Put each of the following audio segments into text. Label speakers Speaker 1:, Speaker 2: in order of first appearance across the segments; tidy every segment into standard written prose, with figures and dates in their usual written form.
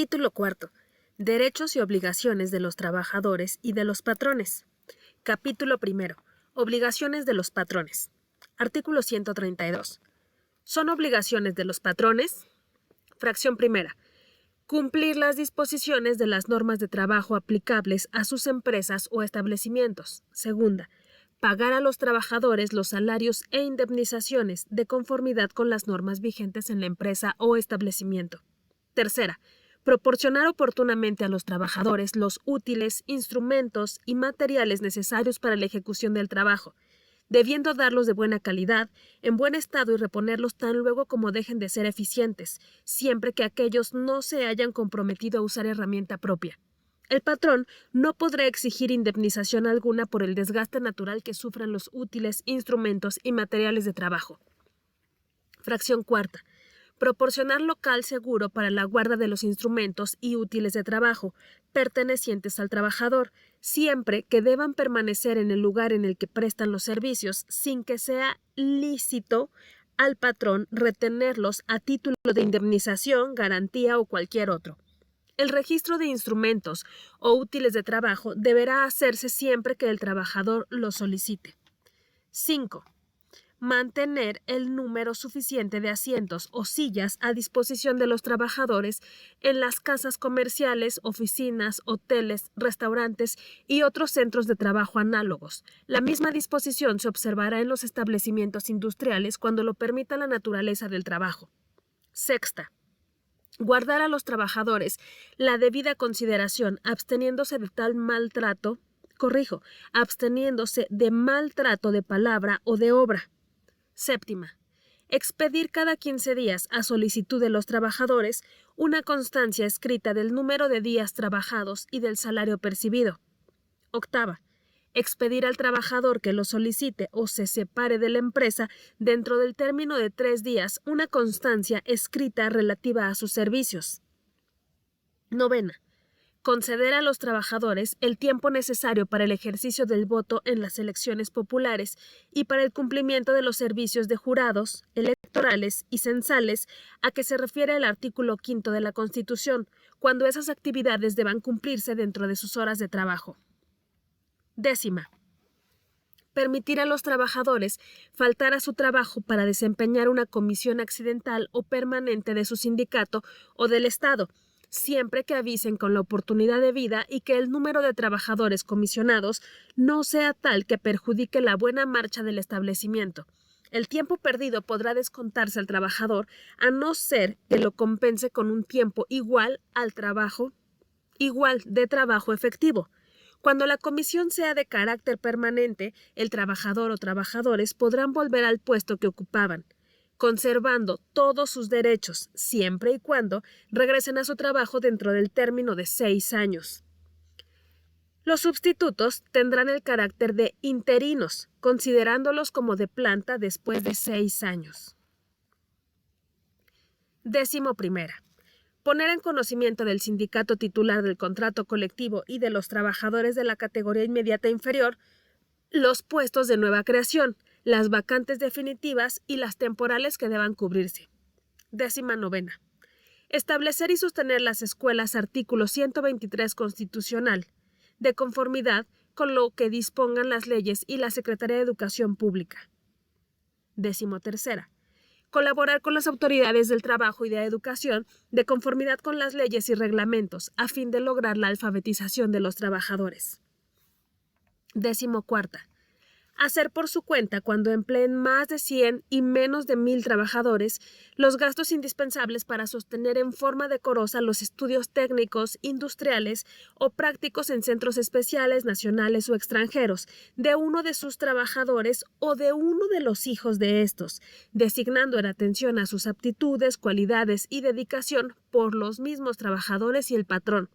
Speaker 1: Título cuarto. Derechos y obligaciones de los trabajadores y de los patrones. Capítulo primero. Obligaciones de los patrones. Artículo 132. Son obligaciones de los patrones. Fracción primera. Cumplir las disposiciones de las normas de trabajo aplicables a sus empresas o establecimientos. Segunda. Pagar a los trabajadores los salarios e indemnizaciones de conformidad con las normas vigentes en la empresa o establecimiento. Tercera. Proporcionar oportunamente a los trabajadores los útiles, instrumentos y materiales necesarios para la ejecución del trabajo, debiendo darlos de buena calidad, en buen estado y reponerlos tan luego como dejen de ser eficientes, siempre que aquellos no se hayan comprometido a usar herramienta propia. El patrón no podrá exigir indemnización alguna por el desgaste natural que sufran los útiles, instrumentos y materiales de trabajo. Fracción cuarta. Proporcionar local seguro para la guarda de los instrumentos y útiles de trabajo pertenecientes al trabajador, siempre que deban permanecer en el lugar en el que prestan los servicios, sin que sea lícito al patrón retenerlos a título de indemnización, garantía o cualquier otro. El registro de instrumentos o útiles de trabajo deberá hacerse siempre que el trabajador lo solicite. 5. Mantener el número suficiente de asientos o sillas a disposición de los trabajadores en las casas comerciales, oficinas, hoteles, restaurantes y otros centros de trabajo análogos. La misma disposición se observará en los establecimientos industriales cuando lo permita la naturaleza del trabajo. Sexta. Guardar a los trabajadores la debida consideración, absteniéndose de maltrato de palabra o de obra. Séptima. Expedir cada 15 días, a solicitud de los trabajadores, una constancia escrita del número de días trabajados y del salario percibido. Octava. Expedir al trabajador que lo solicite o se separe de la empresa dentro del término de 3 días una constancia escrita relativa a sus servicios. Novena. Conceder a los trabajadores el tiempo necesario para el ejercicio del voto en las elecciones populares y para el cumplimiento de los servicios de jurados, electorales y censales a que se refiere el artículo 5 de la Constitución, cuando esas actividades deban cumplirse dentro de sus horas de trabajo. Décima. Permitir a los trabajadores faltar a su trabajo para desempeñar una comisión accidental o permanente de su sindicato o del Estado, siempre que avisen con la oportunidad debida y que el número de trabajadores comisionados no sea tal que perjudique la buena marcha del establecimiento. El tiempo perdido podrá descontarse al trabajador a no ser que lo compense con un tiempo igual de trabajo efectivo. Cuando la comisión sea de carácter permanente, el trabajador o trabajadores podrán volver al puesto que ocupaban, conservando todos sus derechos, siempre y cuando regresen a su trabajo dentro del término de 6 años. Los sustitutos tendrán el carácter de interinos, considerándolos como de planta después de 6 años. 11. Poner en conocimiento del sindicato titular del contrato colectivo y de los trabajadores de la categoría inmediata inferior los puestos de nueva creación, las vacantes definitivas y las temporales que deban cubrirse. 19. Establecer y sostener las escuelas artículo 123 constitucional, de conformidad con lo que dispongan las leyes y la Secretaría de Educación Pública. 13. Colaborar con las autoridades del trabajo y de educación de conformidad con las leyes y reglamentos a fin de lograr la alfabetización de los trabajadores. 14. Hacer por su cuenta, cuando empleen más de 100 y menos de 1000 trabajadores, los gastos indispensables para sostener en forma decorosa los estudios técnicos, industriales o prácticos en centros especiales, nacionales o extranjeros, de uno de sus trabajadores o de uno de los hijos de estos, designando en atención a sus aptitudes, cualidades y dedicación por los mismos trabajadores y el patrón.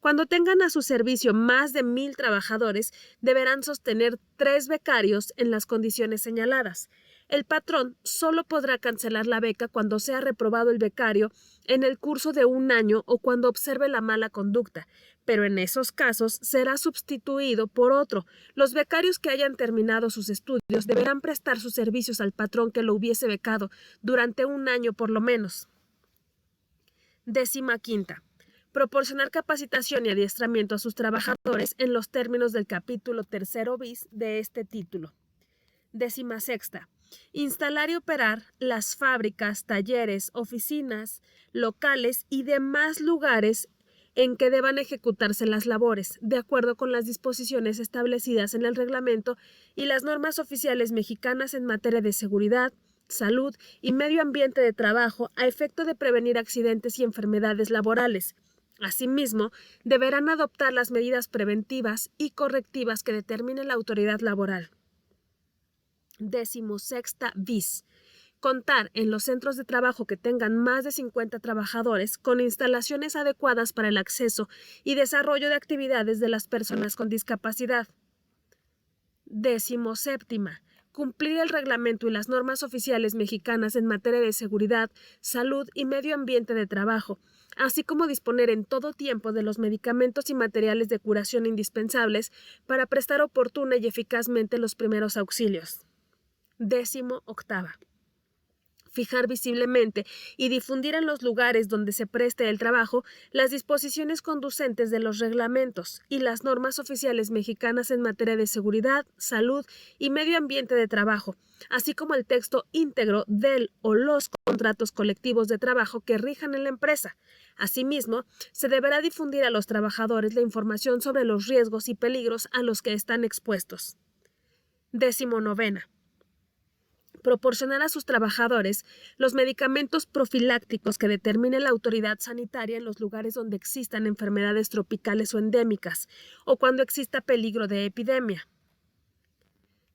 Speaker 1: Cuando tengan a su servicio más de 1000 trabajadores, deberán sostener 3 becarios en las condiciones señaladas. El patrón solo podrá cancelar la beca cuando sea reprobado el becario en el curso de 1 año o cuando observe la mala conducta, pero en esos casos será sustituido por otro. Los becarios que hayan terminado sus estudios deberán prestar sus servicios al patrón que lo hubiese becado durante 1 año por lo menos. 15. Proporcionar capacitación y adiestramiento a sus trabajadores en los términos del capítulo 3 bis de este título. 16. Instalar y operar las fábricas, talleres, oficinas, locales y demás lugares en que deban ejecutarse las labores, de acuerdo con las disposiciones establecidas en el reglamento y las normas oficiales mexicanas en materia de seguridad, salud y medio ambiente de trabajo a efecto de prevenir accidentes y enfermedades laborales. Asimismo, deberán adoptar las medidas preventivas y correctivas que determine la autoridad laboral. 16 bis. Contar en los centros de trabajo que tengan más de 50 trabajadores con instalaciones adecuadas para el acceso y desarrollo de actividades de las personas con discapacidad. 17. Cumplir el reglamento y las normas oficiales mexicanas en materia de seguridad, salud y medio ambiente de trabajo, así como disponer en todo tiempo de los medicamentos y materiales de curación indispensables para prestar oportuna y eficazmente los primeros auxilios. 18. Fijar visiblemente y difundir en los lugares donde se preste el trabajo las disposiciones conducentes de los reglamentos y las normas oficiales mexicanas en materia de seguridad, salud y medio ambiente de trabajo, así como el texto íntegro del o los contratos colectivos de trabajo que rijan en la empresa. Asimismo, se deberá difundir a los trabajadores la información sobre los riesgos y peligros a los que están expuestos. 19. Proporcionar a sus trabajadores los medicamentos profilácticos que determine la autoridad sanitaria en los lugares donde existan enfermedades tropicales o endémicas, o cuando exista peligro de epidemia.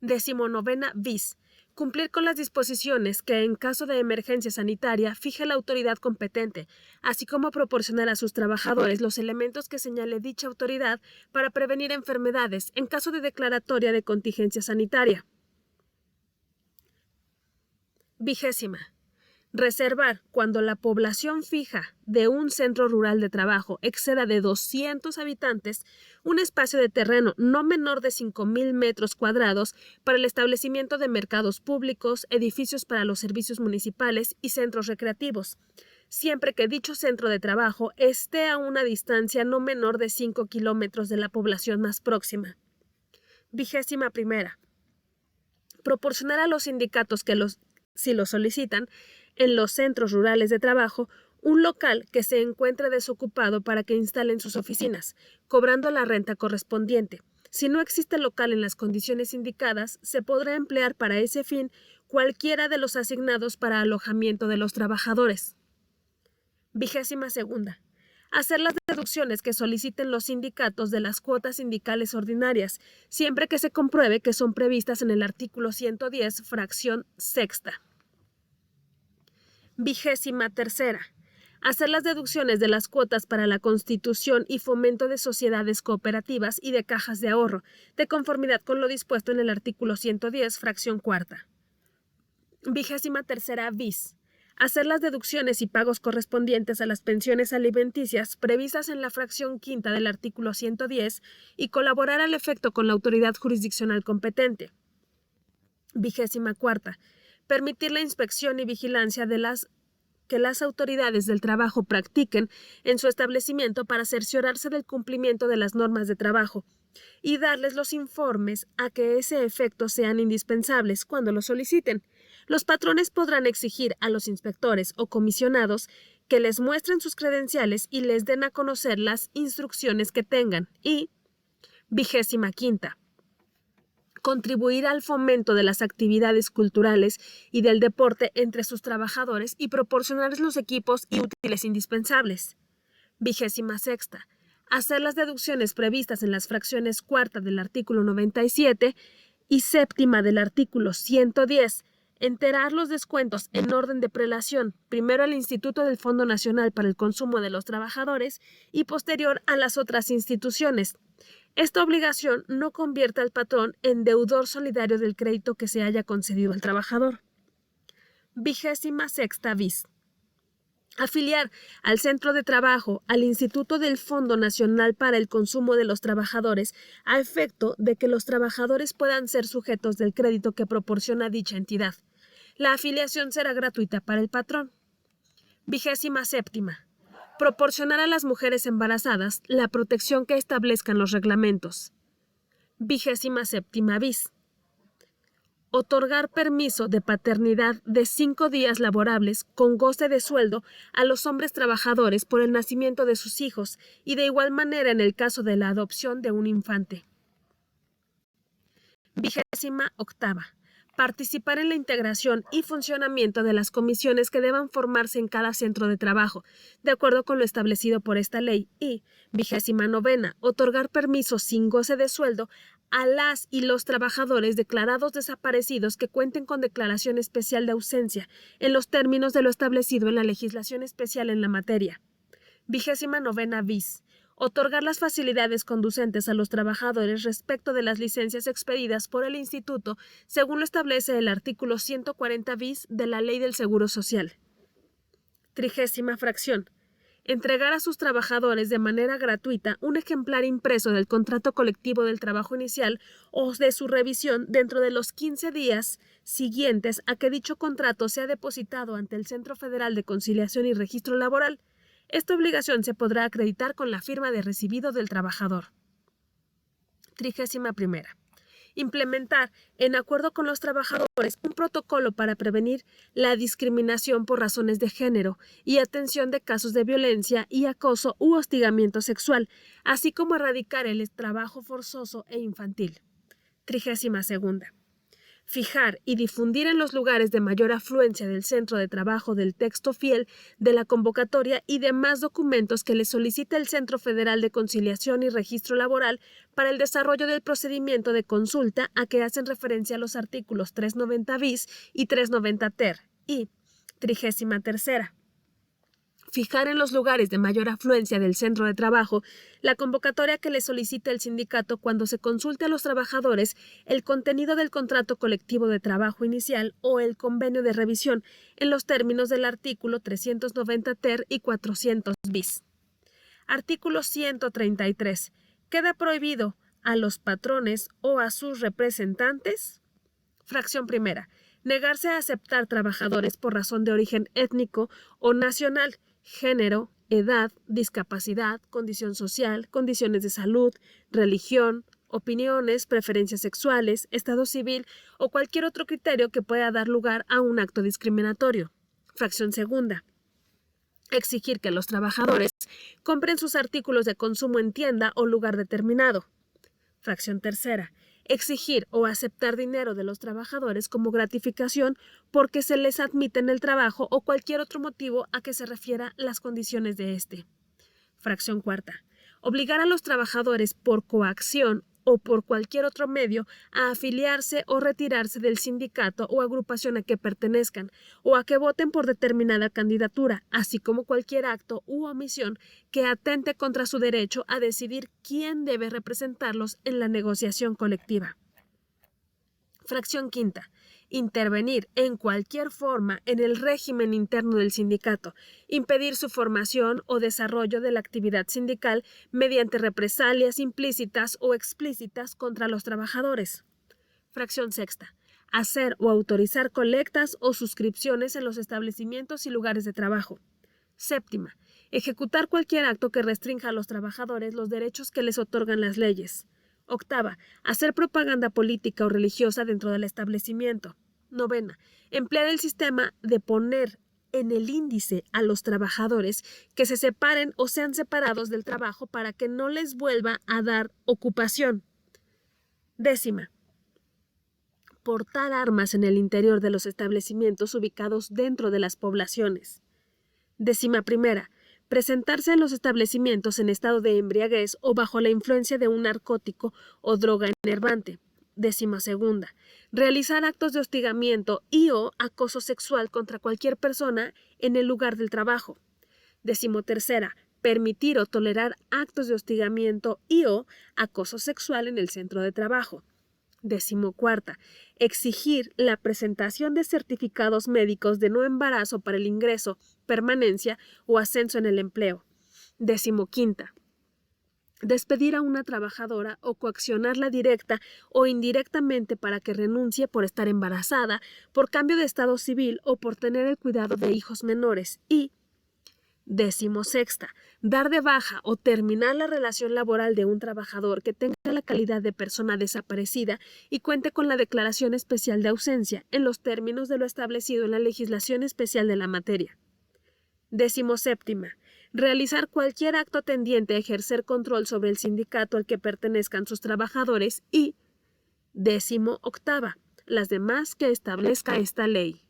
Speaker 1: 19 bis. Cumplir con las disposiciones que, en caso de emergencia sanitaria, fije la autoridad competente, así como proporcionar a sus trabajadores los elementos que señale dicha autoridad para prevenir enfermedades en caso de declaratoria de contingencia sanitaria. 20. Reservar, cuando la población fija de un centro rural de trabajo exceda de 200 habitantes, un espacio de terreno no menor de 5,000 metros cuadrados para el establecimiento de mercados públicos, edificios para los servicios municipales y centros recreativos, siempre que dicho centro de trabajo esté a una distancia no menor de 5 kilómetros de la población más próxima. 21. Proporcionar a los sindicatos si lo solicitan, en los centros rurales de trabajo, un local que se encuentre desocupado para que instalen sus oficinas, cobrando la renta correspondiente. Si no existe local en las condiciones indicadas, se podrá emplear para ese fin cualquiera de los asignados para alojamiento de los trabajadores. 22. Hacer las deducciones que soliciten los sindicatos de las cuotas sindicales ordinarias, siempre que se compruebe que son previstas en el artículo 110, fracción sexta. 23. Hacer las deducciones de las cuotas para la constitución y fomento de sociedades cooperativas y de cajas de ahorro, de conformidad con lo dispuesto en el artículo 110, fracción cuarta. 23 bis. Hacer las deducciones y pagos correspondientes a las pensiones alimenticias previstas en la fracción quinta del artículo 110 y colaborar al efecto con la autoridad jurisdiccional competente. 24. Permitir la inspección y vigilancia que las autoridades del trabajo practiquen en su establecimiento para cerciorarse del cumplimiento de las normas de trabajo y darles los informes a que ese efecto sean indispensables cuando lo soliciten. Los patrones podrán exigir a los inspectores o comisionados que les muestren sus credenciales y les den a conocer las instrucciones que tengan. Y 25. Contribuir al fomento de las actividades culturales y del deporte entre sus trabajadores y proporcionarles los equipos y útiles indispensables. 26. Hacer las deducciones previstas en las fracciones cuarta del artículo 97 y séptima del artículo 110, enterar los descuentos en orden de prelación, primero al Instituto del Fondo Nacional para el Consumo de los Trabajadores y posterior a las otras instituciones. Esta obligación no convierte al patrón en deudor solidario del crédito que se haya concedido al trabajador. 26 bis. Afiliar al centro de trabajo al Instituto del Fondo Nacional para el Consumo de los Trabajadores a efecto de que los trabajadores puedan ser sujetos del crédito que proporciona dicha entidad. La afiliación será gratuita para el patrón. 27. Proporcionar a las mujeres embarazadas la protección que establezcan los reglamentos. 27ª bis. Otorgar permiso de paternidad de 5 días laborables con goce de sueldo a los hombres trabajadores por el nacimiento de sus hijos y de igual manera en el caso de la adopción de un infante. 28ª. Participar en la integración y funcionamiento de las comisiones que deban formarse en cada centro de trabajo, de acuerdo con lo establecido por esta ley. Y 29ª. Otorgar permiso sin goce de sueldo a las y los trabajadores declarados desaparecidos que cuenten con declaración especial de ausencia en los términos de lo establecido en la legislación especial en la materia. 29ª bis. Otorgar las facilidades conducentes a los trabajadores respecto de las licencias expedidas por el Instituto según lo establece el artículo 140 bis de la Ley del Seguro Social. 30ª fracción. Entregar a sus trabajadores de manera gratuita un ejemplar impreso del contrato colectivo del trabajo inicial o de su revisión dentro de los 15 días siguientes a que dicho contrato sea depositado ante el Centro Federal de Conciliación y Registro Laboral. Esta obligación se podrá acreditar con la firma de recibido del trabajador. 31ª. Implementar, en acuerdo con los trabajadores, un protocolo para prevenir la discriminación por razones de género y atención de casos de violencia y acoso u hostigamiento sexual, así como erradicar el trabajo forzoso e infantil. 32ª. Fijar y difundir en los lugares de mayor afluencia del centro de trabajo del texto fiel de la convocatoria y demás documentos que le solicite el Centro Federal de Conciliación y Registro Laboral para el desarrollo del procedimiento de consulta a que hacen referencia los artículos 390 bis y 390 ter. Y 33ª. Fijar en los lugares de mayor afluencia del centro de trabajo la convocatoria que le solicite el sindicato cuando se consulte a los trabajadores el contenido del contrato colectivo de trabajo inicial o el convenio de revisión en los términos del artículo 390 ter y 400 bis. Artículo 133. Queda prohibido a los patrones o a sus representantes. Fracción primera. Negarse a aceptar trabajadores por razón de origen étnico o nacional, género, edad, discapacidad, condición social, condiciones de salud, religión, opiniones, preferencias sexuales, estado civil o cualquier otro criterio que pueda dar lugar a un acto discriminatorio. Fracción segunda. Exigir que los trabajadores compren sus artículos de consumo en tienda o lugar determinado. Fracción tercera. Exigir o aceptar dinero de los trabajadores como gratificación porque se les admite en el trabajo o cualquier otro motivo a que se refiera las condiciones de este. Fracción cuarta. Obligar a los trabajadores por coacción o por cualquier otro medio a afiliarse o retirarse del sindicato o agrupación a que pertenezcan o a que voten por determinada candidatura, así como cualquier acto u omisión que atente contra su derecho a decidir quién debe representarlos en la negociación colectiva. Fracción quinta. Intervenir en cualquier forma en el régimen interno del sindicato, impedir su formación o desarrollo de la actividad sindical mediante represalias implícitas o explícitas contra los trabajadores. Fracción sexta. Hacer o autorizar colectas o suscripciones en los establecimientos y lugares de trabajo. Séptima. Ejecutar cualquier acto que restrinja a los trabajadores los derechos que les otorgan las leyes. Octava. Hacer propaganda política o religiosa dentro del establecimiento. Novena. Emplear el sistema de poner en el índice a los trabajadores que se separen o sean separados del trabajo para que no les vuelva a dar ocupación. Décima. Portar armas en el interior de los establecimientos ubicados dentro de las poblaciones. 11ª. Presentarse en los establecimientos en estado de embriaguez o bajo la influencia de un narcótico o droga enervante. 12ª. Realizar actos de hostigamiento y o acoso sexual contra cualquier persona en el lugar del trabajo. 13ª. Permitir o tolerar actos de hostigamiento y o acoso sexual en el centro de trabajo. 14ª. Exigir la presentación de certificados médicos de no embarazo para el ingreso, permanencia o ascenso en el empleo. 15ª. Despedir a una trabajadora o coaccionarla directa o indirectamente para que renuncie por estar embarazada, por cambio de estado civil o por tener el cuidado de hijos menores. Y 16ª, dar de baja o terminar la relación laboral de un trabajador que tenga la calidad de persona desaparecida y cuente con la declaración especial de ausencia en los términos de lo establecido en la legislación especial de la materia. 17ª, realizar cualquier acto tendiente a ejercer control sobre el sindicato al que pertenezcan sus trabajadores y 18ª, las demás que establezca esta ley.